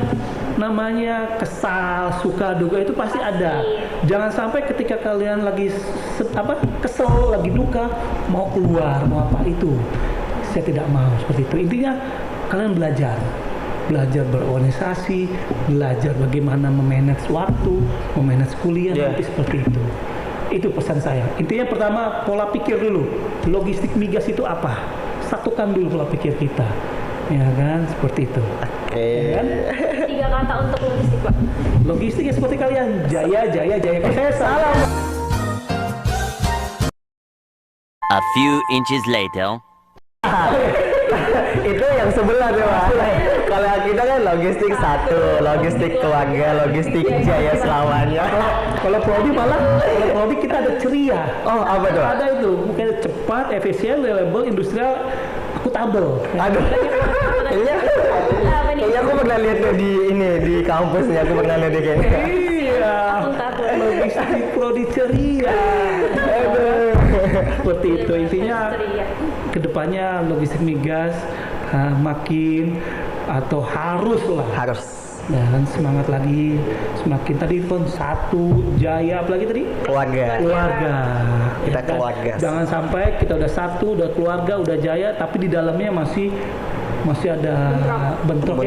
namanya kesal, suka, duka, itu pasti ada. Jangan sampai ketika kalian lagi kesel, lagi duka, mau keluar, mau apa, itu saya tidak mau seperti itu. Intinya kalian belajar berorganisasi, belajar bagaimana memanage waktu, memanage kuliah, nanti seperti itu. Itu pesan saya. Intinya pertama pola pikir dulu. Logistik Migas itu apa? Satukan dulu pola pikir kita. Ya kan, seperti itu. Ya kan? 3 kata untuk logistik, Pak. Logistik ya seperti kalian, jaya. Kalau saya salah. A few inches later. Itu yang sebelah tuh Pak. Kalau kita kan logistik 1, logistik keluarga, logistik jaya selamanya. Kalau prodi kita ada ceria. Oh, apa tuh? Ada itu, mungkin cepat, efisien, reliable, industrial, akuntabel. Aduh. Kayaknya aku pernah lihat tuh di kampusnya, aku pernah lihat kayaknya. Iya. Logistik prodi ceria. Seperti itu, intinya kedepannya logistik Migas makin atau harus dan semangat lagi, semakin tadi pun 1 jaya, apalagi tadi keluarga Kita ya kan? keluarga. Jangan sampai kita udah 1, udah keluarga, udah jaya, tapi di dalamnya masih ada bentrok.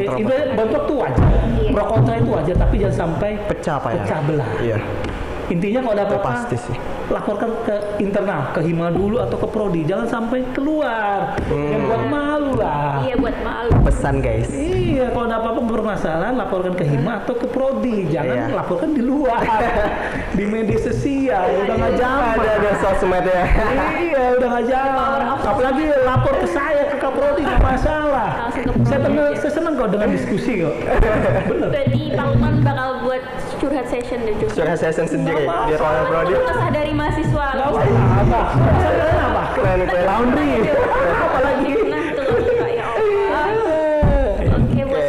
Bentrok tuh wajar, pro kontra itu wajar, tapi jangan sampai pecah belah. Iya. Intinya kalau ada apa-apa, pasti sih. laporkan ke internal, ke Hima dulu atau ke Prodi, jangan sampai keluar. Yang buat malu lah. Iya, buat malu. Pesan guys. Iya, kalau ada apa-apa permasalahan, laporkan ke Hima atau ke Prodi, jangan laporkan di luar. Di media sosial, udah nggak zaman. Ada sosmed ya. Iya, udah nggak zaman. Apalagi lapor ke saya, ke Prodi, nggak masalah. Saya senang kok dengan diskusi kok. Berarti Pak Lukman bakal buat curhat session deh, Curhat session sendiri di ruangan Prodi. Kesah dari mahasiswa. Apa? Keren. Laundry. Apalagi. Nah, tuh Pak, ya Allah. Oke, buat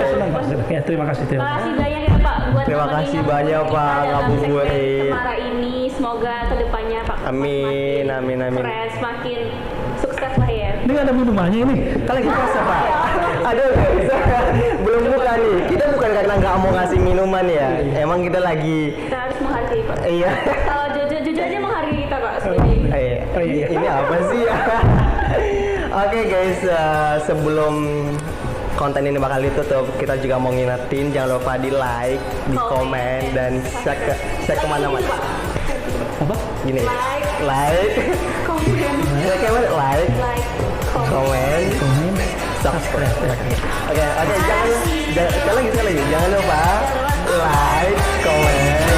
Ya, terima kasih. Terima kasih banyak ya Pak buat Terima nemenin kasih yang banyak, kita Pak, dalam ngabuburit. segmen Cemara ini. Semoga kedepannya Pak Amin. keren, semakin sukses lah ya. Ini ada minumannya ini. Kalian puasa Pak. Aduh guys, belum buka nih. Kita bukan karena nggak mau ngasih minuman ya. Emang kita lagi. Kita harus menghargai Pak. Iya. Kalau jujur aja menghargai kita Pak. Sebagai Ini apa sih ya? Oke guys, sebelum konten ini bakal ditutup, kita juga mau ngingetin jangan lupa di like, di komen, dan share kemana-mana. Apa? Gini, like, komen, like, komen, subscribe. Oke, sekali lagi, jangan lupa like, komen,